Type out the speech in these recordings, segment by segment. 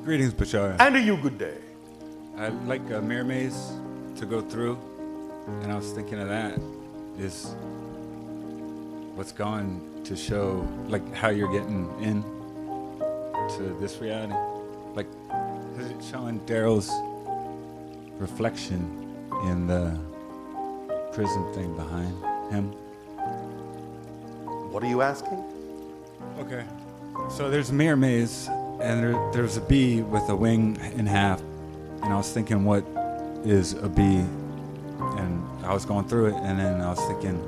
Greetings, Bashar. And a you good day. I'd like a mirror maze to go through, and I was thinking of that is what's going to show, like, how you're getting in to this reality. Like, is it showing Darryl's reflection in the prison thing behind him? What are you asking? Okay. So there's a mirror maze, and there's a bee with a wing in half, and I was thinking, what is a bee? And I was going through it, and then I was thinking,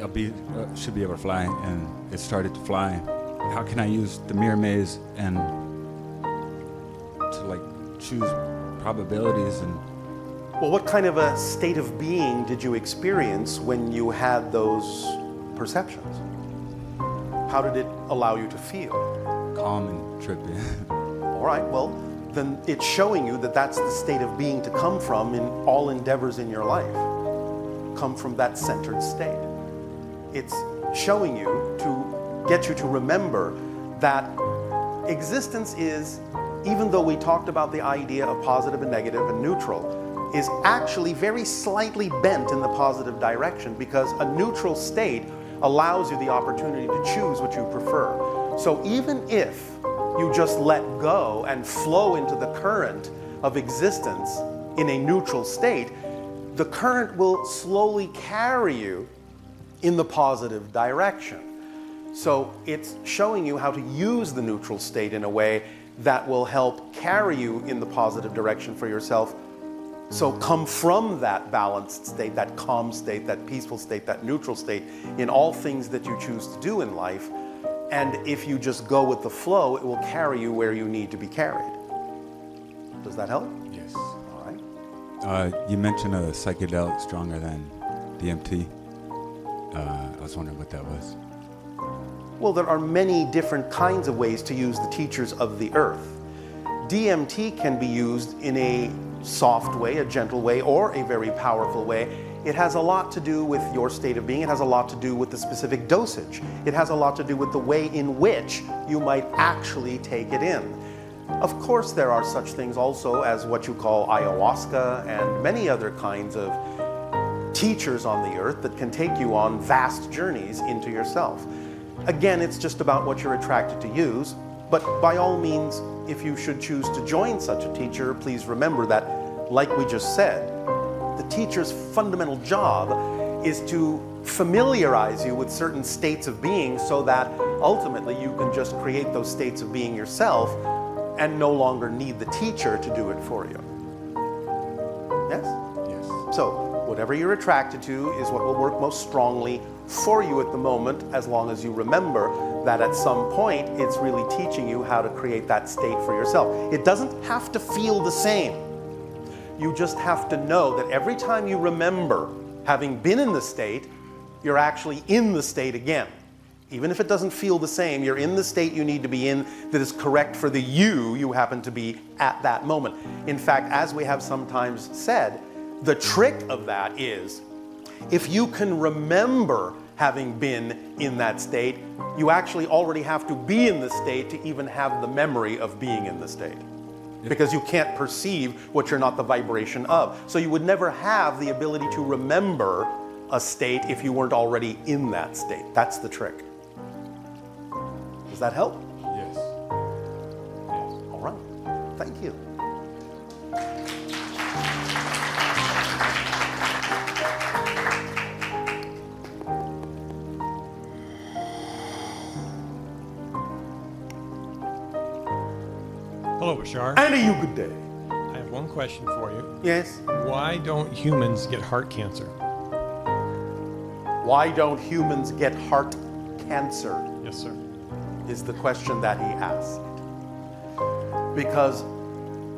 a bee should be able to fly, and it started to fly. How can I use the mirror maze and to, like, choose probabilities and... Well, what kind of a state of being did you experience when you had those perceptions? How did it allow you to feel? calm and trippy? All right, well, then it's showing you that that's the state of being to come from in all endeavors in your life. Come from that centered state. It's showing you to get you to remember that existence is, even though we talked about the idea of positive and negative and neutral, is actually very slightly bent in the positive direction, because a neutral state allows you the opportunity to choose what you prefer. So even if you just let go and flow into the current of existence in a neutral state, the current will slowly carry you in the positive direction. So it's showing you how to use the neutral state in a way that will help carry you in the positive direction for yourself. So come from that balanced state, that calm state, that peaceful state, that neutral state in all things that you choose to do in life. And if you just go with the flow, it will carry you where you need to be carried. Does that help? Yes. All right. You mentioned a psychedelic stronger than DMT. I was wondering what that was. Well, there are many different kinds of ways to use the teachers of the earth. DMT can be used in a soft way, a gentle way, or a very powerful way. It has a lot to do with your state of being. It has a lot to do with the specific dosage. It has a lot to do with the way in which you might actually take it in. Of course, there are such things also as what you call ayahuasca and many other kinds of teachers on the earth that can take you on vast journeys into yourself. Again, it's just about what you're attracted to use, but by all means, if you should choose to join such a teacher, please remember that, like we just said, the teacher's fundamental job is to familiarize you with certain states of being so that ultimately you can just create those states of being yourself and no longer need the teacher to do it for you. Yes? Yes. So, whatever you're attracted to is what will work most strongly for you at the moment, as long as you remember that at some point it's really teaching you how to create that state for yourself. It doesn't have to feel the same. You just have to know that every time you remember having been in the state, you're actually in the state again. Even if it doesn't feel the same, you're in the state you need to be in that is correct for the you happen to be at that moment. In fact, as we have sometimes said, the trick of that is, if you can remember having been in that state, you actually already have to be in the state to even have the memory of being in the state. Because you can't perceive what you're not the vibration of. So you would never have the ability to remember a state if you weren't already in that state. That's the trick. Does that help? Yes. All right. Thank you. Hello, Bashar. And a you good day. I have one question for you. Yes? Why don't humans get heart cancer? Why don't humans get heart cancer? Yes, sir. Is the question that he asked. Because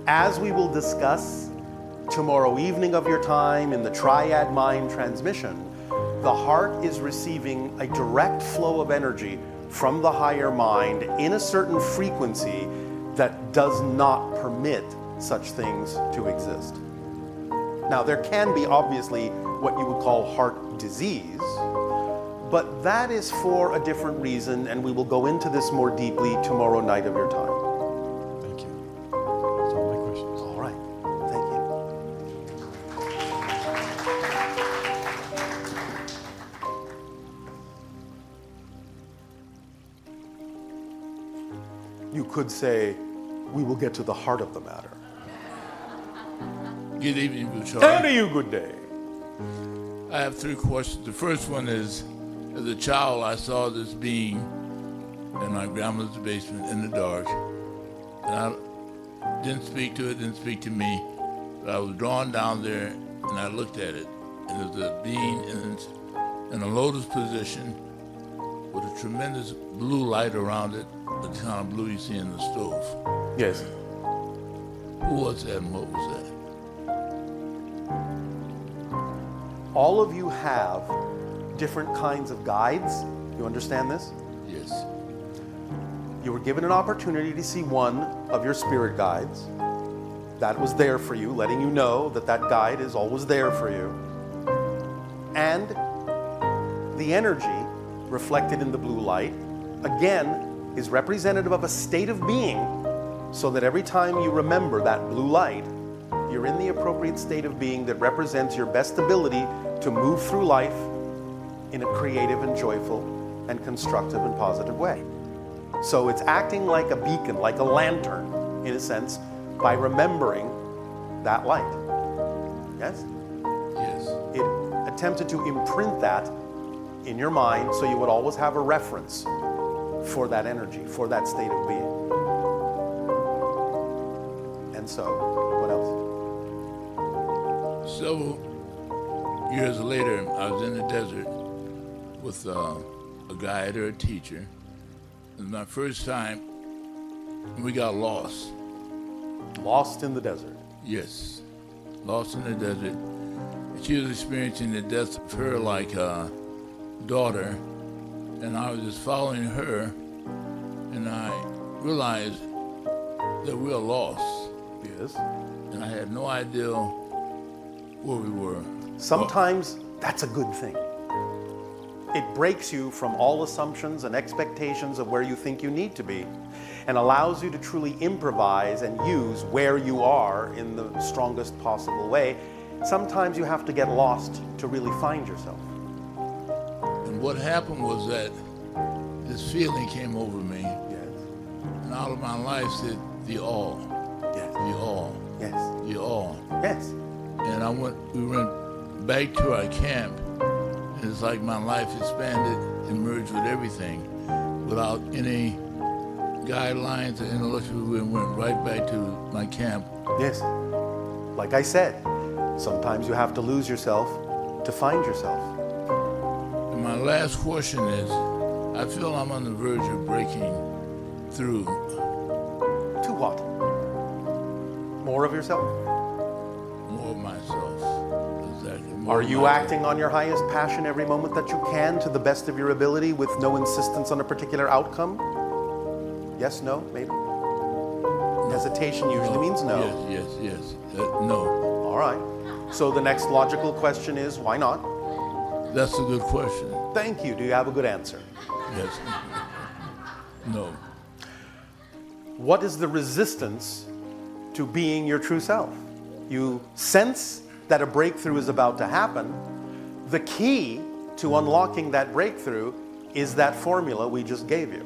as we will discuss tomorrow evening of your time in the Triad Mind transmission, the heart is receiving a direct flow of energy from the higher mind in a certain frequency that does not permit such things to exist. Now, there can be obviously what you would call heart disease, But that is for a different reason, and we will go into this more deeply tomorrow night of your time. Thank you. That's all my questions. All right. Thank you. You could say, we will get to the heart of the matter. Good evening, Bashar. And to you, good day. I have 3 questions. The first one is, as a child, I saw this being in my grandmother's basement in the dark. And I didn't speak to it, didn't speak to me. But I was drawn down there, and I looked at it. And it was a being in a lotus position with a tremendous blue light around it, the kind of blue you see in the stove. Yes. Who was that and what was that? All of you have different kinds of guides. You understand this? Yes. You were given an opportunity to see one of your spirit guides. That was there for you, letting you know that that guide is always there for you. And the energy reflected in the blue light, again, is representative of a state of being, so that every time you remember that blue light, you're in the appropriate state of being that represents your best ability to move through life in a creative and joyful and constructive and positive way. So it's acting like a beacon, like a lantern, in a sense, by remembering that light. Yes? Yes. It attempted to imprint that in your mind so you would always have a reference for that energy, for that state of being. And so, what else? Several years later, I was in the desert with a guide or a teacher. It was my first time, and we got lost. Lost in the desert. Yes, lost in the desert. And she was experiencing the death of her like daughter, and I was just following her, and I realized that we were lost, Yes. and I had no idea where we were. Sometimes that's a good thing. It breaks you from all assumptions and expectations of where you think you need to be and allows you to truly improvise and use where you are in the strongest possible way. Sometimes you have to get lost to really find yourself. And what happened was that this feeling came over me, Yes. and out of my life said, the all, Yes. the all, Yes. the all. Yes. And we went back to our camp, and it's like my life expanded and merged with everything without any guidelines or intellectual. We went right back to my camp. Yes. Like I said, sometimes you have to lose yourself to find yourself. And my last question is, I feel I'm on the verge of breaking through. To what? More of yourself? More of myself. Exactly. More Are of you myself. acting on your highest passion every moment that you can to the best of your ability with no insistence on a particular outcome? Yes, no, maybe? Hesitation usually means no. Yes. No. All right. So the next logical question is, why not? That's a good question. Thank you. Do you have a good answer? Yes. No. What is the resistance to being your true self? You sense that a breakthrough is about to happen. The key to unlocking that breakthrough is that formula we just gave you.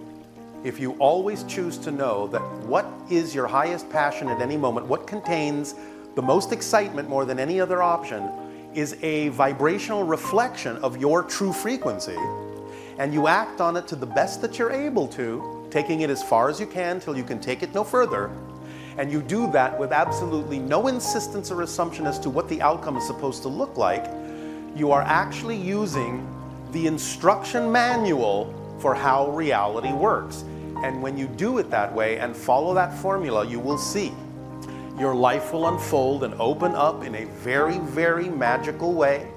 If you always choose to know that what is your highest passion at any moment, what contains the most excitement more than any other option, is a vibrational reflection of your true frequency, and you act on it to the best that you're able to, taking it as far as you can till you can take it no further, and you do that with absolutely no insistence or assumption as to what the outcome is supposed to look like, you are actually using the instruction manual for how reality works. And when you do it that way and follow that formula, you will see your life will unfold and open up in a very, very magical way.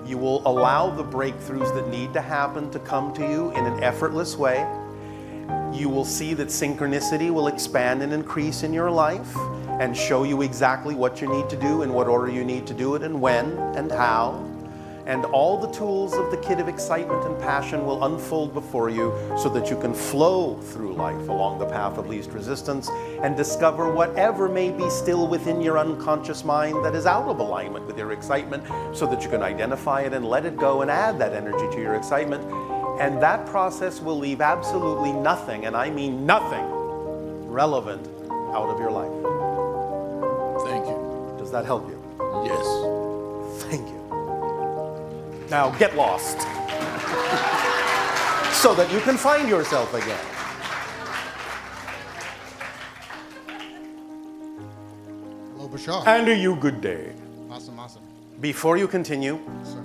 You will allow the breakthroughs that need to happen to come to you in an effortless way. You will see that synchronicity will expand and increase in your life and show you exactly what you need to do, in what order you need to do it, and when and how. And all the tools of the kit of excitement and passion will unfold before you so that you can flow through life along the path of least resistance and discover whatever may be still within your unconscious mind that is out of alignment with your excitement so that you can identify it and let it go and add that energy to your excitement. And that process will leave absolutely nothing, and I mean nothing, relevant out of your life. Thank you. Does that help you? Yes. Thank you. Now get lost so that you can find yourself again. Hello, Bashar. And a you good day. Awesome, awesome. Before you continue, Sir.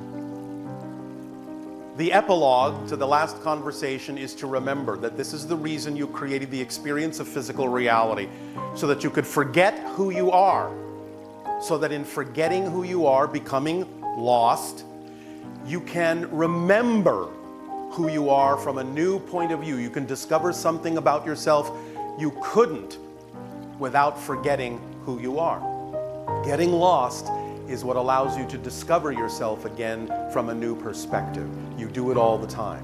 the epilogue to the last conversation is to remember that this is the reason you created the experience of physical reality, so that you could forget who you are, so that in forgetting who you are, becoming lost, you can remember who you are from a new point of view. You can discover something about yourself you couldn't without forgetting who you are. Getting lost is what allows you to discover yourself again from a new perspective. You do it all the time.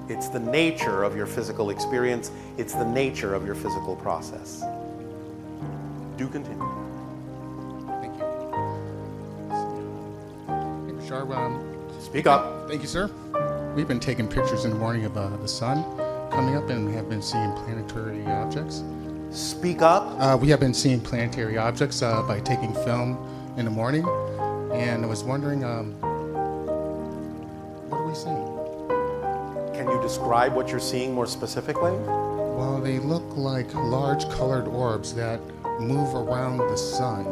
It's the nature of your physical experience. It's the nature of your physical process. Do continue. Thank you. Hey, Bashar, Speak up. thank you, sir. We've been taking pictures in the morning of the sun coming up, and we have been seeing planetary objects. Speak up. We have been seeing planetary objects by taking film in the morning, and I was wondering, what are we seeing? Can you describe what you're seeing more specifically? Well, they look like large colored orbs that move around the sun,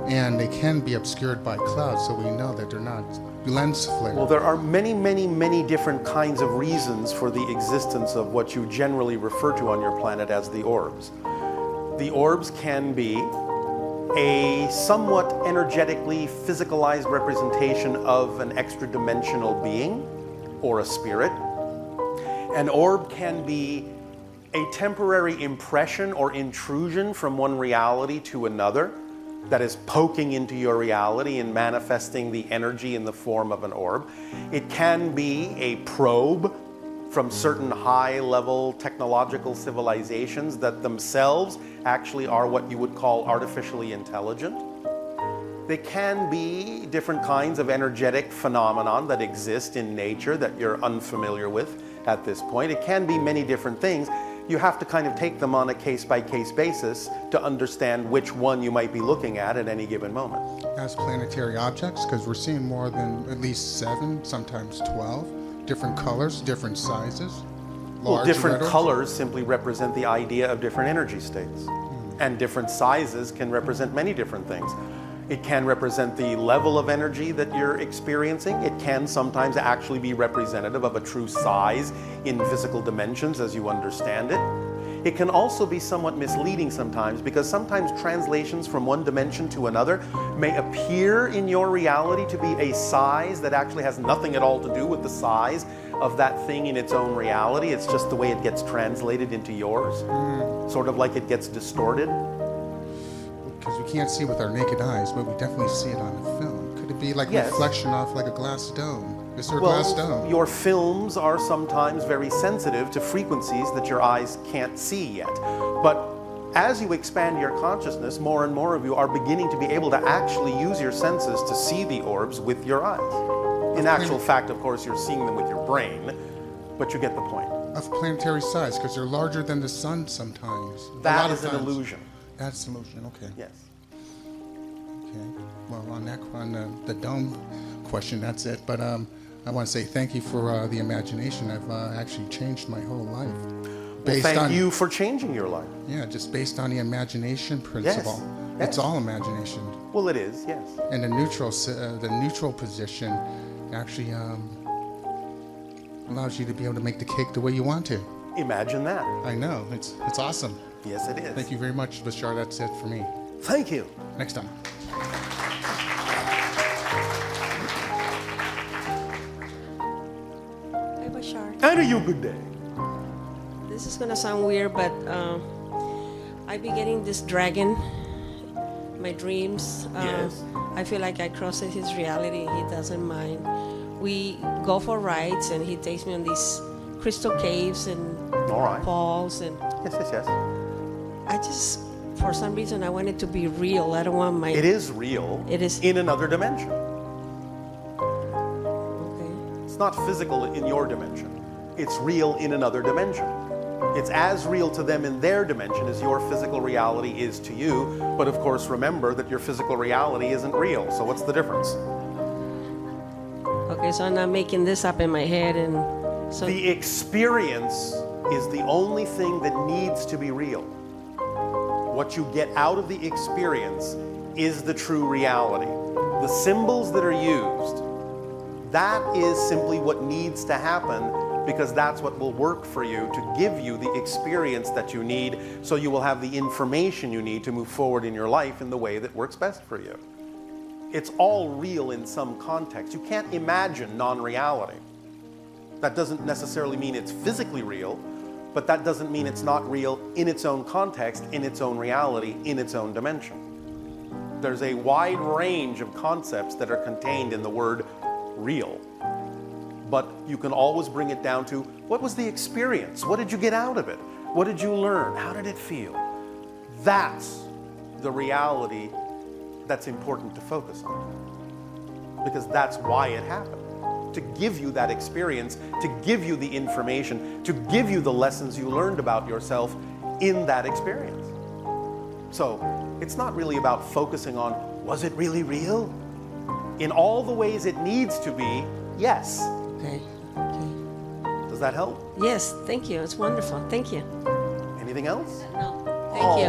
and they can be obscured by clouds, so we know that they're not lens flare. Well, there are many, many, many different kinds of reasons for the existence of what you generally refer to on your planet as the orbs. The orbs can be a somewhat energetically physicalized representation of an extra-dimensional being or a spirit. An orb can be a temporary impression or intrusion from one reality to another that is poking into your reality and manifesting the energy in the form of an orb. It can be a probe from certain high-level technological civilizations that themselves actually are what you would call artificially intelligent. They can be different kinds of energetic phenomenon that exist in nature that you're unfamiliar with at this point. It can be many different things. You have to kind of take them on a case-by-case basis to understand which one you might be looking at any given moment. As planetary objects, because we're seeing more than at least 7, sometimes 12, different colors, different sizes. Well, different letters. colors simply represent the idea of different energy states. And different sizes can represent many different things. It can represent the level of energy that you're experiencing. It can sometimes actually be representative of a true size in physical dimensions as you understand it. It can also be somewhat misleading sometimes, because sometimes translations from one dimension to another may appear in your reality to be a size that actually has nothing at all to do with the size of that thing in its own reality. It's just the way it gets translated into yours, sort of like it gets distorted. Because we can't see with our naked eyes, but we definitely see it on the film. Could it be like Yes. reflection off like a glass dome? Is there a glass dome? Your films are sometimes very sensitive to frequencies that your eyes can't see yet. But as you expand your consciousness, more and more of you are beginning to be able to actually use your senses to see the orbs with your eyes. In actual fact, of course, you're seeing them with your brain, but you get the point. Of planetary size, because they're larger than the sun sometimes. A That lot of is an times. illusion. That's an illusion, okay. Yes. Okay. Well, on the dome question, that's it. But I want to say thank you for the imagination. I've actually changed my whole life. Well, thank you for changing your life. Yeah, just based on the imagination principle. Yes. It's all imagination. Well, it is, yes. And the neutral position actually allows you to be able to make the cake the way you want to. Imagine that. I know. It's awesome. Yes, it is. Thank you very much, Bashar. That's it for me. Thank you. Next time. Hi, Bashar. And a you good day. This is gonna sound weird, but I be getting this dragon, my dreams. Yes. I feel like I crossed his reality. He doesn't mind. we go for rides, and he takes me on these crystal caves and All right. falls, and Yes, yes, yes. I just, for some reason, I want it to be real. I don't want my. It is real. It is. In another dimension. Okay. It's not physical in your dimension. It's real in another dimension. It's as real to them in their dimension as your physical reality is to you. But of course, remember that your physical reality isn't real. So what's the difference? Okay, so I'm not making this up in my head, and so. The experience is the only thing that needs to be real. What you get out of the experience is the true reality. The symbols that are used, that is simply what needs to happen, because that's what will work for you to give you the experience that you need, so you will have the information you need to move forward in your life in the way that works best for you. It's all real in some context. You can't imagine non-reality. That doesn't necessarily mean it's physically real, but that doesn't mean it's not real in its own context, in its own reality, in its own dimension. There's a wide range of concepts that are contained in the word real. But you can always bring it down to, what was the experience? What did you get out of it? What did you learn? How did it feel? That's the reality that's important to focus on. Because that's why it happened. To give you that experience, to give you the information, to give you the lessons you learned about yourself in that experience. So it's not really about focusing on, was it really real? In all the ways it needs to be, yes. Okay. Okay. Does that help? Yes. Thank you. It's wonderful. Thank you. Anything else? No. Thank you.